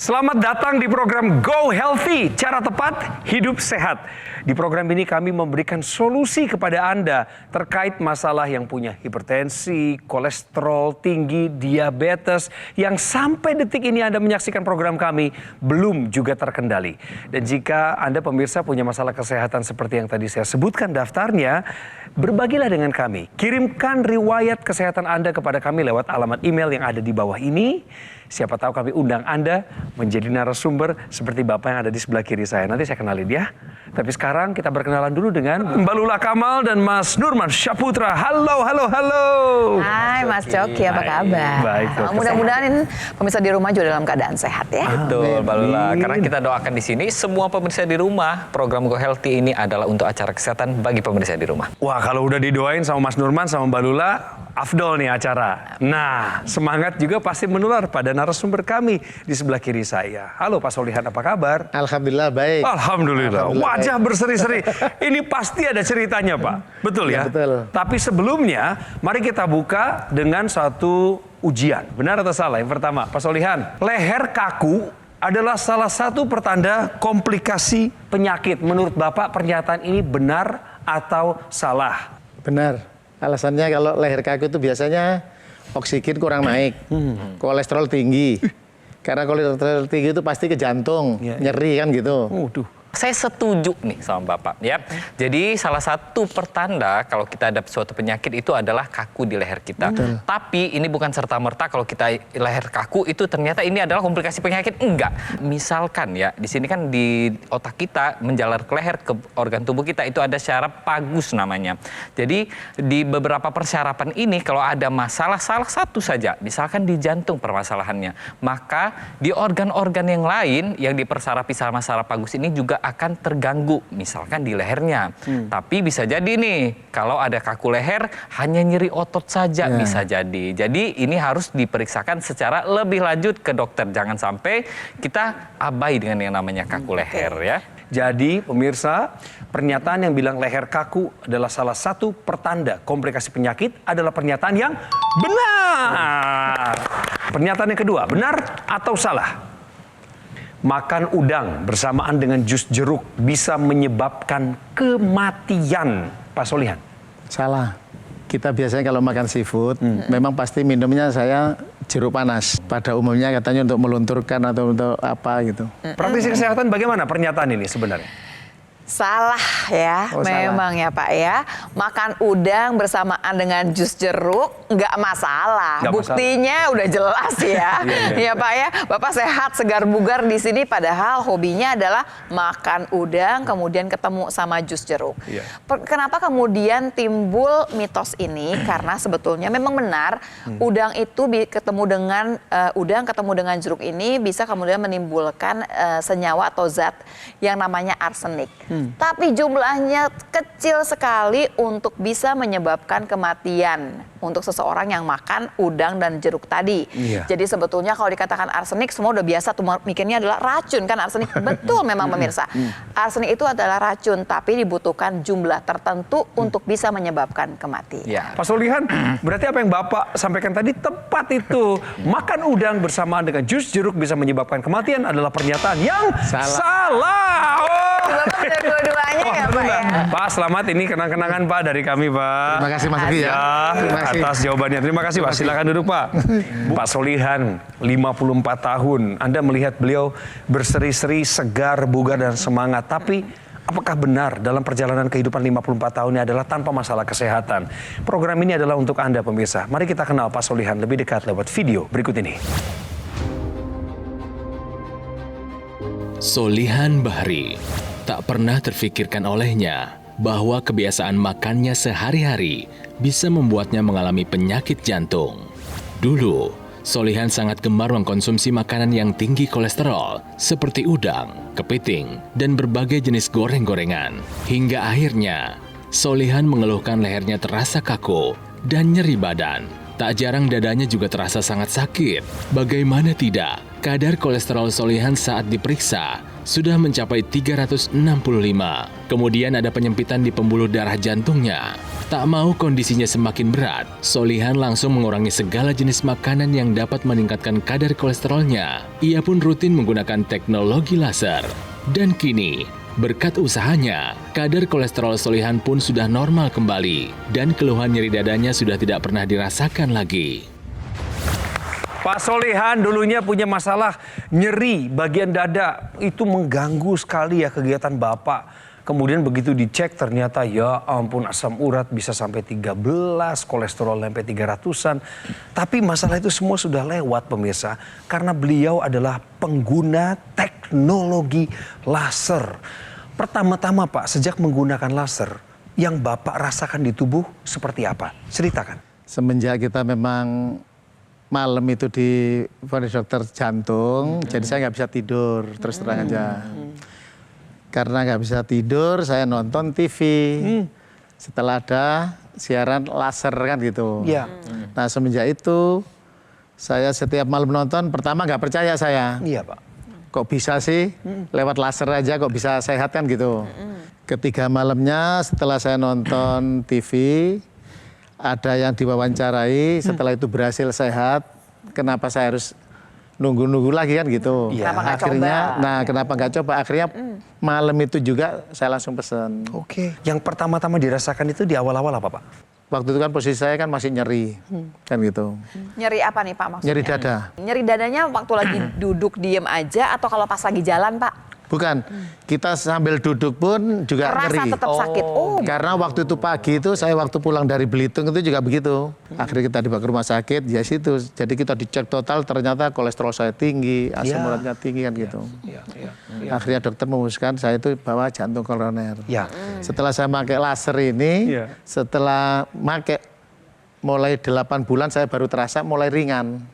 Selamat datang di program Go Healthy, cara tepat hidup sehat. Di program ini kami memberikan solusi kepada Anda terkait masalah yang punya hipertensi, kolesterol tinggi, diabetes, yang sampai detik ini Anda menyaksikan program kami belum juga terkendali. Dan jika Anda pemirsa punya masalah kesehatan seperti yang tadi saya sebutkan daftarnya, berbagilah dengan kami. Kirimkan riwayat kesehatan Anda kepada kami lewat alamat email yang ada di bawah ini. Siapa tahu kami undang Anda menjadi narasumber seperti Bapak yang ada di sebelah kiri saya. Nanti saya kenalin ya. Tapi sekarang kita berkenalan dulu dengan Mbak Lula Kamal dan Mas Nurman Syaputra. Halo, halo, halo. Hai Mas Coki, apa kabar? Baik. Mudah-mudahan pemirsa di rumah juga dalam keadaan sehat ya. Betul, Mbak Lula. Karena kita doakan di sini semua pemirsa di rumah, program Go Healthy ini adalah untuk acara kesehatan bagi pemirsa di rumah. Wah, kalau udah didoain sama Mas Nurman sama Mbak Lula, afdol nih acara. Nah, semangat juga pasti menular pada narasumber kami di sebelah kiri saya. Halo Pak Solihan, apa kabar? Alhamdulillah baik. Alhamdulillah. Wajah berseri-seri. Ini pasti ada ceritanya, Pak. Betul ya? Betul. Tapi sebelumnya, mari kita buka dengan satu ujian. Benar atau salah? Yang pertama, Pak Solihan, leher kaku adalah salah satu pertanda komplikasi penyakit. Menurut Bapak, pernyataan ini benar atau salah? Benar. Alasannya kalau leher kaku itu biasanya oksigen kurang naik, kolesterol tinggi. Karena kolesterol tinggi itu pasti ke jantung, nyeri kan gitu. Saya setuju nih sama Bapak ya. Jadi salah satu pertanda kalau kita ada suatu penyakit itu adalah kaku di leher kita. Betul. Tapi ini bukan serta-merta kalau kita leher kaku itu ternyata ini adalah komplikasi penyakit. Enggak. Misalkan ya, di sini kan di otak kita menjalar ke leher ke organ tubuh kita itu ada syaraf vagus namanya. Jadi di beberapa persyarafan ini kalau ada masalah salah satu saja, misalkan di jantung permasalahannya, maka di organ-organ yang lain yang dipersarafi sama syaraf vagus ini juga akan terganggu, misalkan di lehernya. Tapi bisa jadi nih, kalau ada kaku leher, hanya nyeri otot saja bisa jadi. Jadi ini harus diperiksakan secara lebih lanjut ke dokter. Jangan sampai kita abai dengan yang namanya kaku leher ya. Jadi pemirsa, pernyataan yang bilang leher kaku adalah salah satu pertanda komplikasi penyakit adalah pernyataan yang benar. Pernyataan yang kedua, benar atau salah? Makan udang bersamaan dengan jus jeruk bisa menyebabkan kematian. Pak Solihan. Salah. Kita biasanya kalau makan seafood, memang pasti minumnya saya jeruk panas. Pada umumnya katanya untuk melunturkan atau untuk apa gitu. Praktisi kesehatan bagaimana pernyataan ini sebenarnya? Salah ya, memang ya Pak ya. Makan udang bersamaan dengan jus jeruk nggak masalah. Buktinya udah jelas ya. Ya Pak ya, Bapak sehat, segar bugar di sini padahal hobinya adalah makan udang kemudian ketemu sama jus jeruk. Kenapa kemudian timbul mitos ini? Karena sebetulnya memang benar udang itu ketemu dengan jeruk ini bisa kemudian menimbulkan senyawa atau zat yang namanya arsenik. Tapi jumlahnya kecil sekali untuk bisa menyebabkan kematian untuk seseorang yang makan udang dan jeruk tadi. Jadi sebetulnya kalau dikatakan arsenik, semua udah biasa tuh mikirnya adalah racun kan arsenik. Betul memang pemirsa. Arsenik itu adalah racun, tapi dibutuhkan jumlah tertentu untuk bisa menyebabkan kematian. Pak Solihan, berarti apa yang Bapak sampaikan tadi tepat itu. Makan udang bersamaan dengan jus jeruk bisa menyebabkan kematian adalah pernyataan yang salah. Dua-duanya ya Pak ya. Pak, selamat, ini kenang-kenangan Pak dari kami Pak. Terima kasih Mas Ugi ya. Atas jawabannya. Terima kasih Pak. Silakan duduk Pak. Pak Solihan, 54 tahun. Anda melihat beliau berseri-seri, segar, bugar dan semangat. Tapi apakah benar dalam perjalanan kehidupan 54 tahun ini adalah tanpa masalah kesehatan? Program ini adalah untuk Anda pemirsa. Mari kita kenal Pak Solihan lebih dekat lewat video berikut ini. Solihan Bahri. Tak pernah terfikirkan olehnya bahwa kebiasaan makannya sehari-hari bisa membuatnya mengalami penyakit jantung. Dulu, Solihan sangat gemar mengkonsumsi makanan yang tinggi kolesterol seperti udang, kepiting, dan berbagai jenis goreng-gorengan. Hingga akhirnya, Solihan mengeluhkan lehernya terasa kaku dan nyeri badan. Tak jarang dadanya juga terasa sangat sakit. Bagaimana tidak? kadar kolesterol Solihan saat diperiksa sudah mencapai 365. Kemudian ada penyempitan di pembuluh darah jantungnya. Tak mau kondisinya semakin berat, Solihan langsung mengurangi segala jenis makanan yang dapat meningkatkan kadar kolesterolnya. Ia pun rutin menggunakan teknologi laser. Dan kini, berkat usahanya, kadar kolesterol Solihan pun sudah normal kembali. Dan keluhan nyeri dadanya sudah tidak pernah dirasakan lagi. Pak Solihan dulunya punya masalah nyeri bagian dada. Itu mengganggu sekali ya kegiatan Bapak. Kemudian begitu dicek ternyata ya ampun asam urat bisa sampai 13, kolesterol sampai 300-an. Tapi masalah itu semua sudah lewat pemirsa. Karena beliau adalah pengguna teknologi laser. Pertama-tama Pak, sejak menggunakan laser, yang Bapak rasakan di tubuh seperti apa? Ceritakan. Semenjak kita memang malam itu di dokter jantung, jadi saya nggak bisa tidur, terus terang aja. Karena nggak bisa tidur, saya nonton TV. Setelah ada siaran laser kan gitu. Iya. Nah semenjak itu, saya setiap malam nonton, pertama nggak percaya saya. Iya Pak. Kok bisa sih, lewat laser aja kok bisa sehat kan gitu. Ketiga malamnya setelah saya nonton TV, ada yang diwawancarai, setelah itu berhasil sehat, kenapa saya harus nunggu-nunggu lagi kan gitu. Kenapa nggak Akhirnya, coba? nah kenapa nggak coba? Akhirnya malam itu juga saya langsung pesen. Oke. Yang pertama-tama dirasakan itu di awal-awal apa Pak? Waktu itu kan posisi saya kan masih nyeri, kan gitu. Nyeri apa nih Pak maksudnya? Nyeri dada. Nyeri dadanya waktu lagi duduk diem aja atau kalau pas lagi jalan Pak? Bukan, kita sambil duduk pun juga Kerasa nyeri. tetap sakit. Oh, Karena waktu itu pagi itu saya waktu pulang dari Belitung itu juga begitu. Akhirnya kita dibawa ke rumah sakit, ya situ. Jadi kita dicek total ternyata kolesterol saya tinggi, asam Ya. uratnya tinggi kan gitu. Iya. Akhirnya dokter memutuskan saya itu bawa jantung koroner. Ya. Setelah saya pakai laser ini, Iya. setelah pakai mulai 8 bulan saya baru terasa mulai ringan.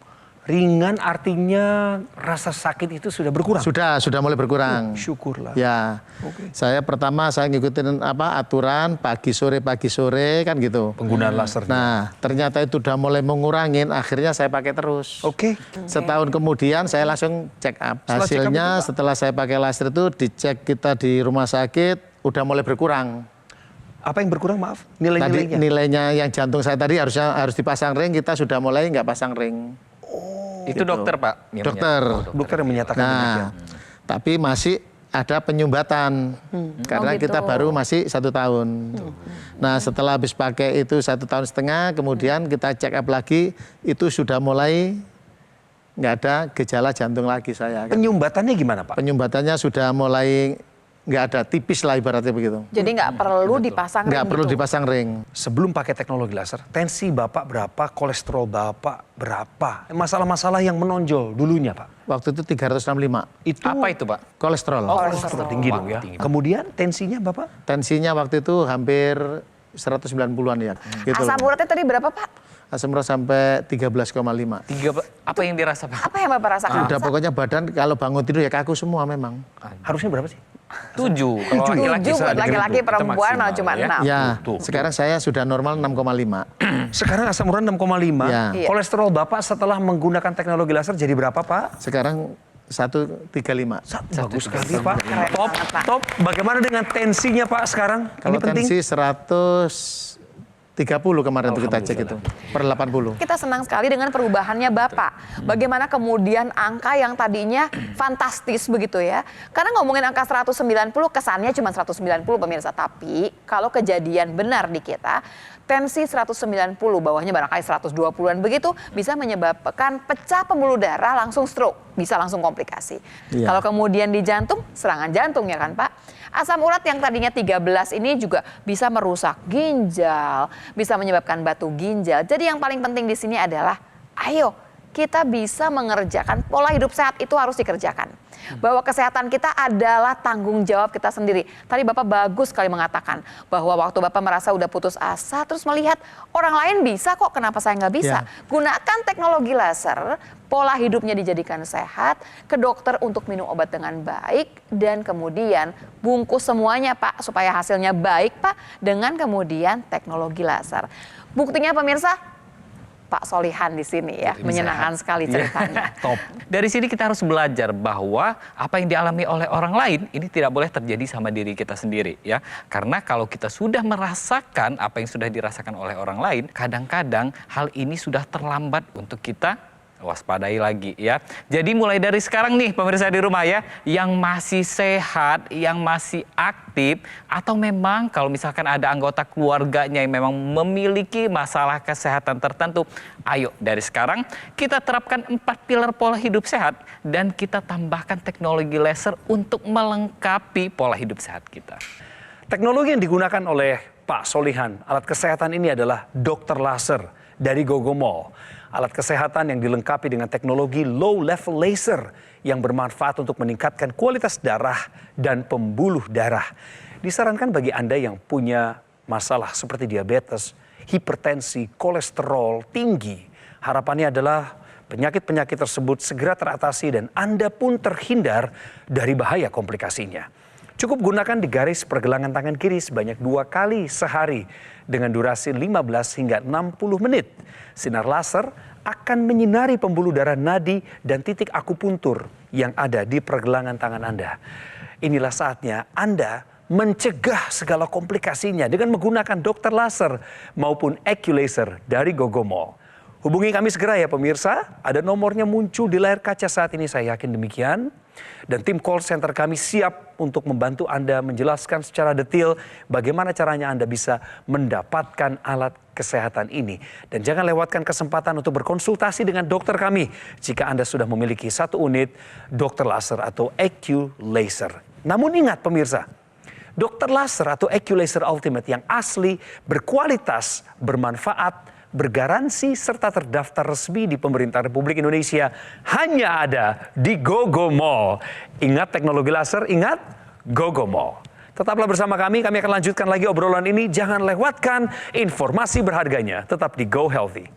Ringan artinya rasa sakit itu sudah berkurang. Sudah mulai berkurang. Syukurlah. Ya, saya pertama saya ngikutin aturan pagi sore kan gitu. Penggunaan laser. Nah, ternyata itu udah mulai mengurangin, akhirnya saya pakai terus. Oke. Setahun kemudian saya langsung check up. Setelah check up Hasilnya itu, Pak? setelah saya pakai laser itu dicek kita di rumah sakit udah mulai berkurang. Apa yang berkurang maaf? Tadi Nilai-nilainya? nilainya yang jantung saya tadi harus dipasang ring, kita sudah mulai nggak pasang ring. Itu dokter Pak? yang Dokter. Dokter yang menyatakan demikian. Nah, tapi masih ada penyumbatan karena Oh, gitu. kita baru masih 1 tahun. Nah, setelah habis pakai itu 1,5 tahun, kemudian kita check up lagi, itu sudah mulai nggak ada gejala jantung lagi saya. Penyumbatannya gimana Pak? Penyumbatannya sudah mulai nggak ada, tipis lah ibaratnya begitu. jadi nggak perlu dipasang Nggak ring perlu gitu. dipasang ring. Sebelum pakai teknologi laser, tensi Bapak berapa, kolesterol Bapak berapa? Masalah-masalah yang menonjol dulunya Pak? Waktu itu 365 Itu Apa itu Pak? kolesterol. kolesterol tinggi dong ya. Kemudian tensinya Bapak? Tensinya waktu itu hampir 190-an ya. Gitu. Asam uratnya tadi berapa Pak? Asam urat sampai 13,5. Apa yang dirasa Pak? Apa yang Bapak rasakan? Udah pokoknya badan kalau bangun tidur ya kaku semua memang. Harusnya berapa sih? 7. Kalau laki-laki 7 buat saya laki-laki, dengar perempuan itu malah cuma maksimal, 6. Ya, Tuh. sekarang saya sudah normal 6,5. Sekarang asam urat 6,5. Ya. Iya. Kolesterol Bapak setelah menggunakan teknologi laser jadi berapa Pak? Sekarang 135. Bagus sekali Pak. Keren Top, banget, Pak. top. Bagaimana dengan tensinya Pak sekarang? Kalau Ini penting. tensi 130 kemarin itu kita cek itu. Per 80. Kita senang sekali dengan perubahannya Bapak. Bagaimana kemudian angka yang tadinya fantastis begitu ya. Karena ngomongin angka 190 kesannya cuma 190 pemirsa. Tapi kalau kejadian benar di kita, tensi 190 bawahnya barangkali 120-an begitu bisa menyebabkan pecah pembuluh darah langsung stroke. Bisa langsung komplikasi. Iya. Kalau kemudian di jantung, serangan jantung ya kan Pak. Asam urat yang tadinya 13 ini juga bisa merusak ginjal, bisa menyebabkan batu ginjal. Jadi yang paling penting di sini adalah, ayo kita bisa mengerjakan pola hidup sehat itu harus dikerjakan. Bahwa kesehatan kita adalah tanggung jawab kita sendiri. Tadi Bapak bagus sekali mengatakan bahwa waktu Bapak merasa udah putus asa, terus melihat orang lain bisa kok, kenapa saya nggak bisa? Ya. Gunakan teknologi laser, pola hidupnya dijadikan sehat, ke dokter untuk minum obat dengan baik, dan kemudian bungkus semuanya Pak, supaya hasilnya baik Pak, dengan kemudian teknologi laser. Buktinya pemirsa, Pak Solihan di sini ya. Menyenangkan sekali ceritanya. Top. Dari sini kita harus belajar bahwa apa yang dialami oleh orang lain ini tidak boleh terjadi sama diri kita sendiri ya. Karena kalau kita sudah merasakan apa yang sudah dirasakan oleh orang lain, kadang-kadang hal ini sudah terlambat untuk kita waspadai lagi ya. Jadi mulai dari sekarang nih pemirsa di rumah ya, yang masih sehat, yang masih aktif, atau memang kalau misalkan ada anggota keluarganya yang memang memiliki masalah kesehatan tertentu, ayo dari sekarang kita terapkan 4 pilar pola hidup sehat dan kita tambahkan teknologi laser untuk melengkapi pola hidup sehat kita. Teknologi yang digunakan oleh Pak Solihan, alat kesehatan ini adalah dokter laser dari Gogomall. Alat kesehatan yang dilengkapi dengan teknologi low level laser yang bermanfaat untuk meningkatkan kualitas darah dan pembuluh darah. Disarankan bagi Anda yang punya masalah seperti diabetes, hipertensi, kolesterol tinggi. Harapannya adalah penyakit-penyakit tersebut segera teratasi dan Anda pun terhindar dari bahaya komplikasinya. Cukup gunakan di garis pergelangan tangan kiri sebanyak 2 kali sehari dengan durasi 15 hingga 60 menit. Sinar laser akan menyinari pembuluh darah nadi dan titik akupuntur yang ada di pergelangan tangan Anda. Inilah saatnya Anda mencegah segala komplikasinya dengan menggunakan dokter laser maupun AccuLaser dari Gogomall. Hubungi kami segera ya pemirsa, ada nomornya muncul di layar kaca saat ini, saya yakin demikian. Dan tim call center kami siap untuk membantu Anda menjelaskan secara detail bagaimana caranya Anda bisa mendapatkan alat kesehatan ini. Dan jangan lewatkan kesempatan untuk berkonsultasi dengan dokter kami jika Anda sudah memiliki 1 unit dokter laser atau AccuLaser. Namun ingat pemirsa, dokter laser atau AccuLaser Ultimate yang asli, berkualitas, bermanfaat, bergaransi serta terdaftar resmi di pemerintah Republik Indonesia hanya ada di Gogomall. Ingat teknologi laser, ingat Gogomall. Tetaplah bersama kami akan lanjutkan lagi obrolan ini. Jangan lewatkan informasi berharganya. Tetap di Go Healthy.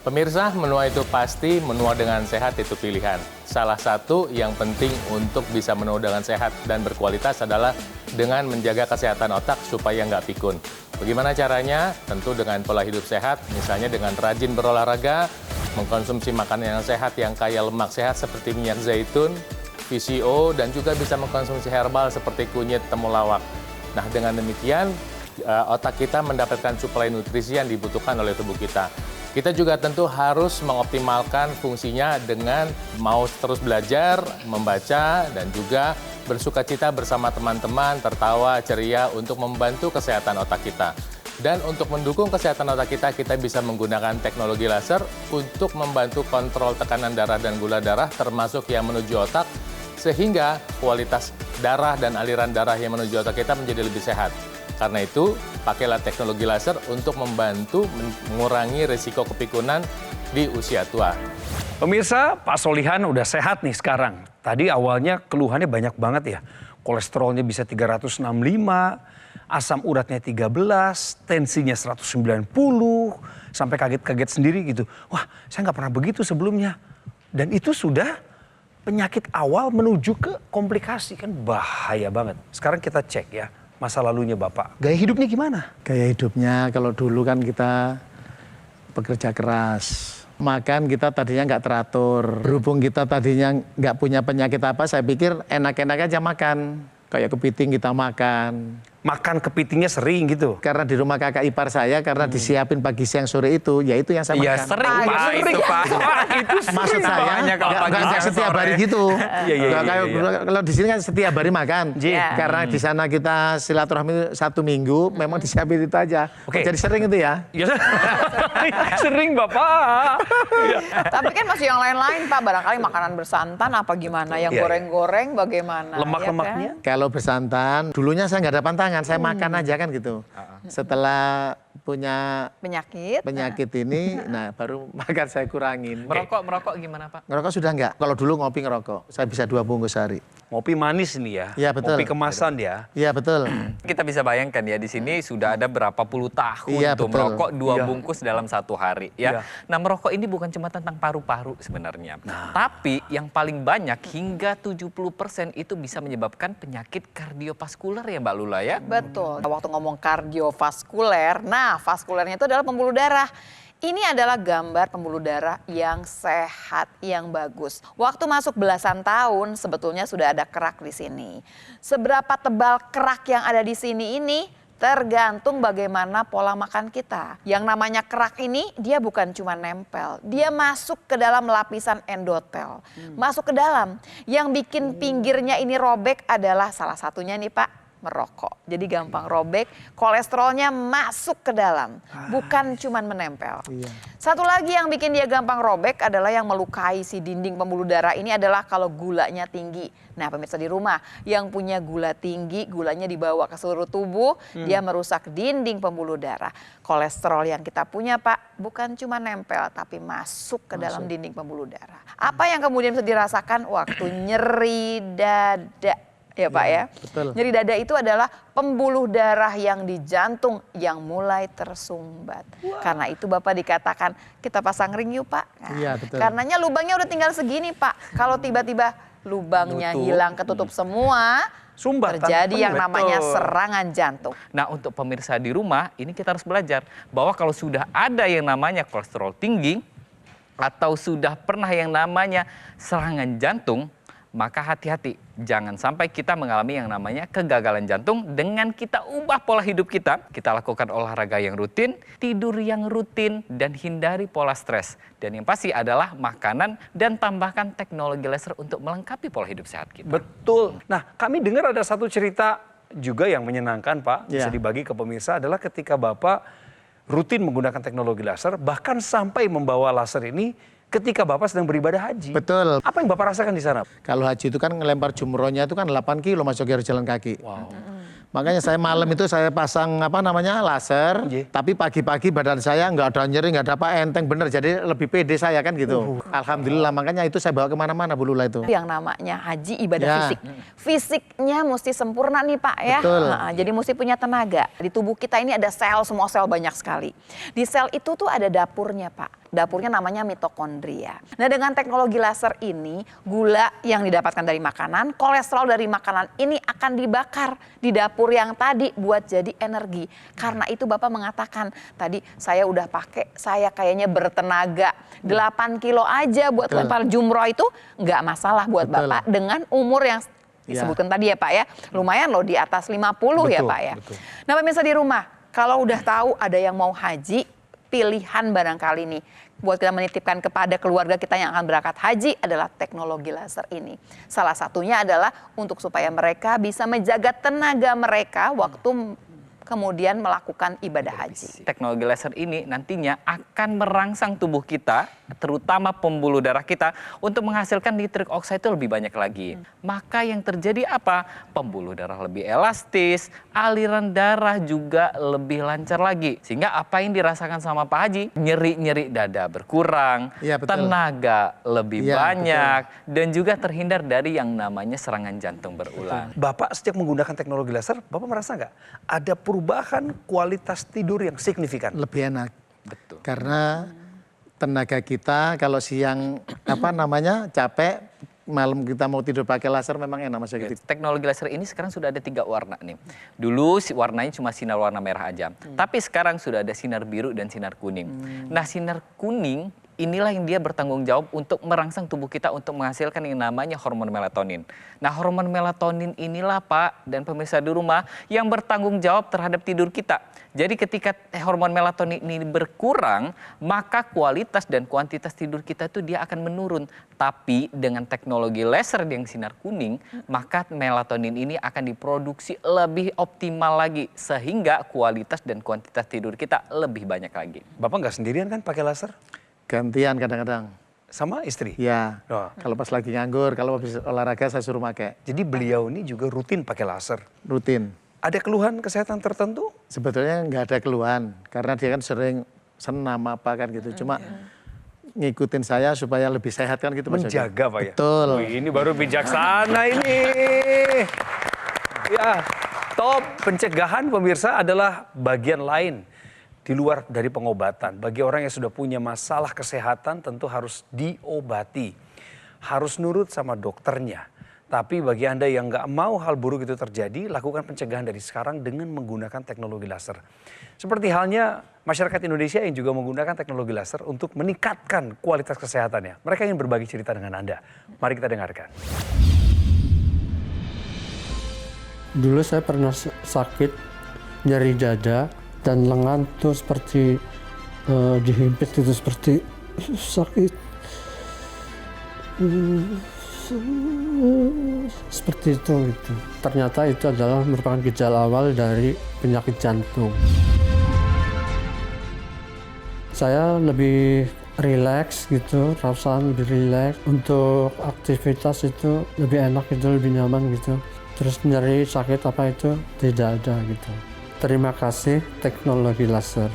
Pemirsa, menua itu pasti, menua dengan sehat itu pilihan. Salah satu yang penting untuk bisa menua dengan sehat dan berkualitas adalah dengan menjaga kesehatan otak supaya nggak pikun. Bagaimana caranya? Tentu dengan pola hidup sehat, misalnya dengan rajin berolahraga, mengkonsumsi makanan yang sehat yang kaya lemak sehat seperti minyak zaitun, PCO, dan juga bisa mengkonsumsi herbal seperti kunyit temulawak. Nah, dengan demikian, otak kita mendapatkan suplai nutrisi yang dibutuhkan oleh tubuh kita. Kita juga tentu harus mengoptimalkan fungsinya dengan mau terus belajar, membaca, dan juga bersukacita bersama teman-teman, tertawa, ceria untuk membantu kesehatan otak kita. Dan untuk mendukung kesehatan otak kita, kita bisa menggunakan teknologi laser untuk membantu kontrol tekanan darah dan gula darah, termasuk yang menuju otak, sehingga kualitas darah dan aliran darah yang menuju otak kita menjadi lebih sehat. Karena itu, pakailah teknologi laser untuk membantu mengurangi risiko kepikunan di usia tua. Pemirsa, Pak Solihan udah sehat nih sekarang. Tadi awalnya keluhannya banyak banget ya. Kolesterolnya bisa 365, asam uratnya 13, tensinya 190, sampai kaget-kaget sendiri gitu. Wah, saya nggak pernah begitu sebelumnya. Dan itu sudah penyakit awal menuju ke komplikasi, kan bahaya banget. Sekarang kita cek ya. Masa lalunya Bapak. Gaya hidupnya gimana? Gaya hidupnya kalau dulu kan kita bekerja keras. Makan kita tadinya nggak teratur. Berhubung kita tadinya nggak punya penyakit apa, saya pikir enak-enak aja makan. Kayak kepiting kita makan. Makan kepitingnya sering gitu? Karena di rumah kakak ipar saya, karena disiapin pagi, siang, sore itu, ya itu yang saya Iya makan. sering Pak, itu Pak. Itu Maksud saya, nggak setiap hari gitu. Kalau di sini kan setiap hari makan. Karena di sana kita silaturahmi 1 minggu, memang disiapin itu aja. Jadi sering itu ya? Sering Bapak. Tapi kan masih yang lain-lain Pak, barangkali makanan bersantan apa gimana, yang goreng-goreng bagaimana. Lemak-lemaknya? Ya kan? Kalau bersantan, dulunya saya nggak ada pantangan, saya makan aja kan gitu. Setelah punya Penyakit. penyakit ini, nah baru makan saya kurangin. Merokok gimana Pak? Ngerokok sudah enggak? Kalau dulu ngopi ngerokok, saya bisa 2 bungkus sehari. Ngopi manis nih ya. Iya, betul. Ngopi kemasan ya. Iya betul. Kita bisa bayangkan ya di sini sudah ada berapa puluh tahun Iya, tuh betul. merokok 2 Iya. bungkus dalam 1 hari ya. Iya. Nah merokok ini bukan cuma tentang paru-paru sebenarnya. Tapi yang paling banyak hingga 70% itu bisa menyebabkan penyakit kardiovaskuler ya Mbak Lula ya. Betul. Waktu ngomong kardiovaskuler, nah vaskulernya itu adalah pembuluh darah. Ini adalah gambar pembuluh darah yang sehat, yang bagus. Waktu masuk belasan tahun sebetulnya sudah ada kerak di sini. Seberapa tebal kerak yang ada di sini ini tergantung bagaimana pola makan kita. Yang namanya kerak ini dia bukan cuma nempel, dia masuk ke dalam lapisan endotel. Masuk ke dalam. Yang bikin pinggirnya ini robek adalah salah satunya nih Pak, merokok. Jadi gampang robek, kolesterolnya masuk ke dalam, bukan cuman menempel. Satu lagi yang bikin dia gampang robek adalah yang melukai si dinding pembuluh darah ini adalah kalau gulanya tinggi. Nah pemirsa di rumah, yang punya gula tinggi, gulanya dibawa ke seluruh tubuh, dia merusak dinding pembuluh darah. Kolesterol yang kita punya Pak, bukan cuma nempel, tapi masuk ke dalam dinding pembuluh darah. Apa yang kemudian bisa dirasakan waktu nyeri dada? Ya Pak ya, betul. nyeri dada itu adalah pembuluh darah yang di jantung yang mulai tersumbat. Karena itu Bapak dikatakan kita pasang ring yuk Pak. Nah, Iya, betul. karenanya lubangnya udah tinggal segini Pak. Kalau tiba-tiba lubangnya Nutup. hilang ketutup semua, Sumbatan terjadi yang penuh. namanya Betul. serangan jantung. Nah untuk pemirsa di rumah ini kita harus belajar bahwa kalau sudah ada yang namanya kolesterol tinggi atau sudah pernah yang namanya serangan jantung, maka hati-hati, jangan sampai kita mengalami yang namanya kegagalan jantung dengan kita ubah pola hidup kita. Kita lakukan olahraga yang rutin, tidur yang rutin, dan hindari pola stres. Dan yang pasti adalah makanan dan tambahkan teknologi laser untuk melengkapi pola hidup sehat kita. Betul. Nah, kami dengar ada satu cerita juga yang menyenangkan, Pak. Bisa Iya. dibagi ke pemirsa adalah ketika Bapak rutin menggunakan teknologi laser, bahkan sampai membawa laser ini ketika Bapak sedang beribadah haji. Betul. Apa yang Bapak rasakan di sana? Kalau haji itu kan ngelempar jumrohnya itu kan 8 kilo Mas Yogi harus jalan kaki. Wow. Makanya saya malam itu saya pasang laser, Iya. tapi pagi-pagi badan saya nggak ada nyeri, nggak ada apa, enteng bener. Jadi lebih pede saya kan gitu. Alhamdulillah, makanya itu saya bawa kemana-mana Bu Lula itu. Yang namanya haji ibadah Ya. fisik. Fisiknya mesti sempurna nih Pak ya. Betul. Nah, jadi mesti punya tenaga. Di tubuh kita ini ada sel, semua sel banyak sekali. Di sel itu tuh ada dapurnya Pak. Dapurnya namanya mitokondria. Nah dengan teknologi laser ini, gula yang didapatkan dari makanan, kolesterol dari makanan ini akan dibakar di dapur yang tadi buat jadi energi. Karena itu Bapak mengatakan, tadi saya udah pakai, saya kayaknya bertenaga. 8 kilo aja buat Betul. lempar jumroh itu nggak masalah buat Betul. Bapak dengan umur yang disebutkan tadi ya Pak ya. Lumayan loh di atas 50 ya Betul, Pak ya. betul. Nah pemirsa di rumah, kalau udah tahu ada yang mau haji, pilihan barangkali nih buat kita menitipkan kepada keluarga kita yang akan berangkat haji adalah teknologi laser ini. Salah satunya adalah untuk supaya mereka bisa menjaga tenaga mereka waktu kemudian melakukan ibadah haji. Teknologi laser ini nantinya akan merangsang tubuh kita, terutama pembuluh darah kita, untuk menghasilkan nitrik oxide itu lebih banyak lagi. Maka yang terjadi apa? Pembuluh darah lebih elastis, aliran darah juga lebih lancar lagi. Sehingga apa yang dirasakan sama Pak Haji, nyeri-nyeri dada berkurang, Iya, betul. tenaga lebih Iya, banyak, dan juga terhindar dari yang namanya serangan jantung berulang. Bapak sejak menggunakan teknologi laser, Bapak merasa nggak ada perubahan kualitas tidur yang signifikan? Lebih enak. Betul. Karena tenaga kita kalau siang capek, malam kita mau tidur pakai laser memang enak Mas Yogi. Teknologi laser ini sekarang sudah ada 3 warna nih. Dulu warnanya cuma sinar warna merah aja. Tapi sekarang sudah ada sinar biru dan sinar kuning. Nah sinar kuning inilah yang dia bertanggung jawab untuk merangsang tubuh kita untuk menghasilkan yang namanya hormon melatonin. Nah hormon melatonin inilah Pak dan pemirsa di rumah yang bertanggung jawab terhadap tidur kita. Jadi ketika hormon melatonin ini berkurang, maka kualitas dan kuantitas tidur kita itu dia akan menurun. Tapi dengan teknologi laser yang sinar kuning, maka melatonin ini akan diproduksi lebih optimal lagi. Sehingga kualitas dan kuantitas tidur kita lebih banyak lagi. Bapak nggak sendirian kan pakai laser? Gantian kadang-kadang. Sama istri? Ya, Oh. kalau pas lagi nganggur, kalau habis olahraga saya suruh pakai. Jadi beliau ini juga rutin pakai laser. Rutin. Ada keluhan kesehatan tertentu? Sebetulnya nggak ada keluhan, karena dia kan sering senam apa kan gitu. Cuma ngikutin saya supaya lebih sehat kan gitu Mas Yogi. Menjaga Pak ya? Betul. Wih, ini baru bijaksana ini. Ya, top pencegahan pemirsa adalah bagian lain di luar dari pengobatan. Bagi orang yang sudah punya masalah kesehatan tentu harus diobati. Harus nurut sama dokternya. Tapi bagi Anda yang nggak mau hal buruk itu terjadi, lakukan pencegahan dari sekarang dengan menggunakan teknologi laser. Seperti halnya masyarakat Indonesia yang juga menggunakan teknologi laser untuk meningkatkan kualitas kesehatannya. Mereka ingin berbagi cerita dengan Anda. Mari kita dengarkan. Dulu saya pernah sakit nyeri dada dan lengan tuh seperti dihimpit itu seperti sakit seperti itu gitu. Ternyata itu adalah merupakan gejala awal dari penyakit jantung. Saya lebih rileks gitu, perasaan lebih rileks, untuk aktivitas itu lebih enak gitu, lebih nyaman gitu. Terus nyeri sakit apa itu tidak ada gitu. Terima kasih teknologi laser.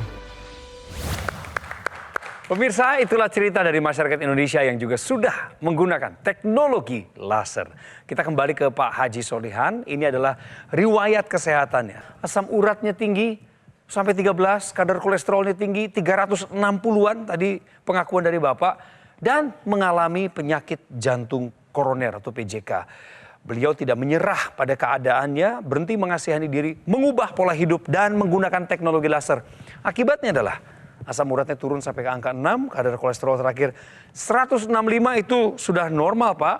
Pemirsa, itulah cerita dari masyarakat Indonesia yang juga sudah menggunakan teknologi laser. Kita kembali ke Pak Haji Solihan. Ini adalah riwayat kesehatannya. Asam uratnya tinggi sampai 13, kadar kolesterolnya tinggi 360-an tadi pengakuan dari Bapak. Dan mengalami penyakit jantung koroner atau PJK. Beliau tidak menyerah pada keadaannya, berhenti mengasihani diri, mengubah pola hidup dan menggunakan teknologi laser. Akibatnya adalah asam uratnya turun sampai ke angka 6, kadar kolesterol terakhir 165 itu sudah normal Pak.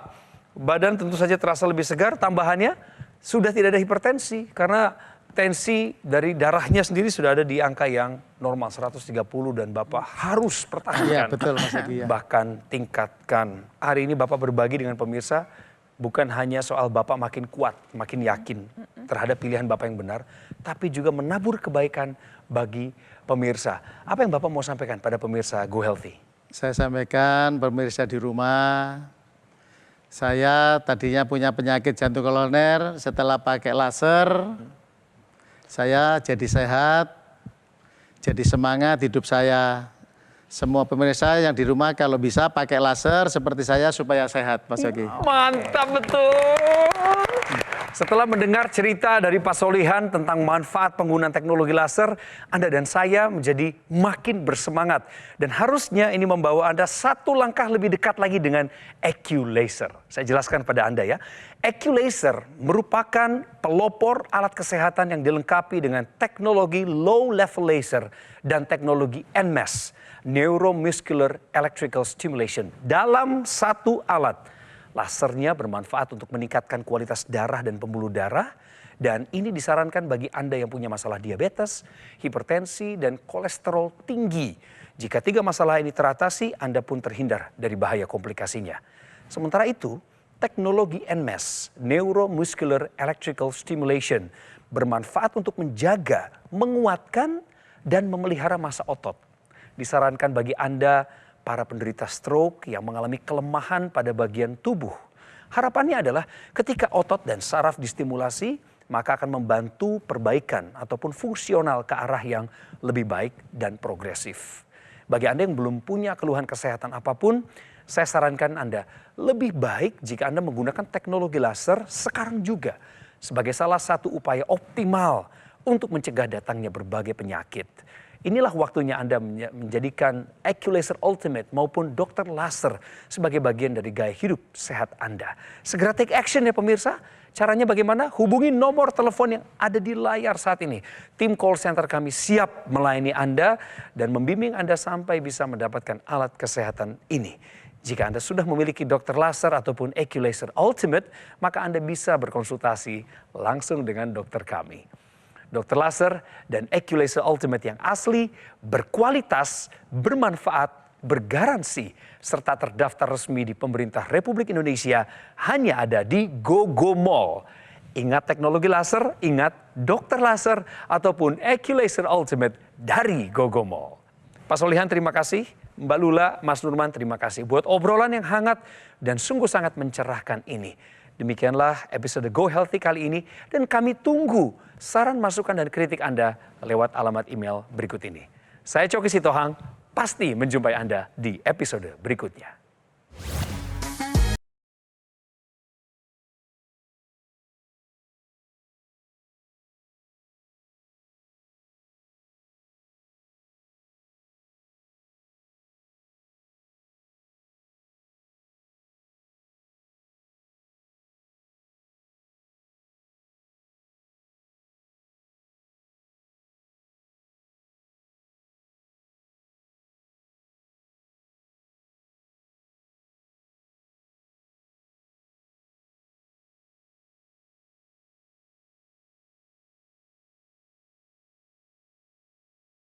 Badan tentu saja terasa lebih segar, tambahannya sudah tidak ada hipertensi karena tensi dari darahnya sendiri sudah ada di angka yang normal 130 dan Bapak harus pertahankan. Iya betul Mas Yogi ya. Bahkan tingkatkan. Hari ini Bapak berbagi dengan pemirsa bukan hanya soal Bapak makin kuat, makin yakin terhadap pilihan Bapak yang benar, tapi juga menabur kebaikan bagi pemirsa. Apa yang Bapak mau sampaikan pada pemirsa Go Healthy? Saya sampaikan pemirsa di rumah, saya tadinya punya penyakit jantung koroner, setelah pakai laser, saya jadi sehat, jadi semangat hidup saya. Semua pemirsa yang di rumah kalau bisa pakai laser seperti saya supaya sehat, Mas Yogi. Mantap betul. Setelah mendengar cerita dari Pak Solihan tentang manfaat penggunaan teknologi laser, Anda dan saya menjadi makin bersemangat. Dan harusnya ini membawa Anda satu langkah lebih dekat lagi dengan AccuLaser. Saya jelaskan pada Anda ya. AccuLaser merupakan pelopor alat kesehatan yang dilengkapi dengan teknologi low level laser dan teknologi NMES. Neuromuscular Electrical Stimulation. Dalam satu alat, lasernya bermanfaat untuk meningkatkan kualitas darah dan pembuluh darah. Dan ini disarankan bagi Anda yang punya masalah diabetes, hipertensi, dan kolesterol tinggi. Jika 3 masalah ini teratasi, Anda pun terhindar dari bahaya komplikasinya. Sementara itu, teknologi NMES, Neuromuscular Electrical Stimulation, bermanfaat untuk menjaga, menguatkan, dan memelihara massa otot. Disarankan bagi Anda para penderita stroke yang mengalami kelemahan pada bagian tubuh. Harapannya adalah ketika otot dan saraf distimulasi, maka akan membantu perbaikan ataupun fungsional ke arah yang lebih baik dan progresif. Bagi Anda yang belum punya keluhan kesehatan apapun, saya sarankan Anda lebih baik jika Anda menggunakan teknologi laser sekarang juga sebagai salah satu upaya optimal untuk mencegah datangnya berbagai penyakit. Inilah waktunya Anda menjadikan AccuLaser Ultimate maupun dokter laser sebagai bagian dari gaya hidup sehat Anda. Segera take action ya pemirsa. Caranya bagaimana? Hubungi nomor telepon yang ada di layar saat ini. Tim call center kami siap melayani Anda dan membimbing Anda sampai bisa mendapatkan alat kesehatan ini. Jika Anda sudah memiliki dokter laser ataupun AccuLaser Ultimate, maka Anda bisa berkonsultasi langsung dengan dokter kami. Dokter laser dan AccuLaser Ultimate yang asli, berkualitas, bermanfaat, bergaransi, serta terdaftar resmi di pemerintah Republik Indonesia hanya ada di GoGo Mall. Ingat teknologi laser, ingat dokter laser, ataupun AccuLaser Ultimate dari GoGo Mall. Pak Solihan terima kasih, Mbak Lula, Mas Nurman terima kasih buat obrolan yang hangat dan sungguh sangat mencerahkan ini. Demikianlah episode Go Healthy kali ini dan kami tunggu saran, masukan, dan kritik Anda lewat alamat email berikut ini. Saya Coki Sitohang, pasti menjumpai Anda di episode berikutnya.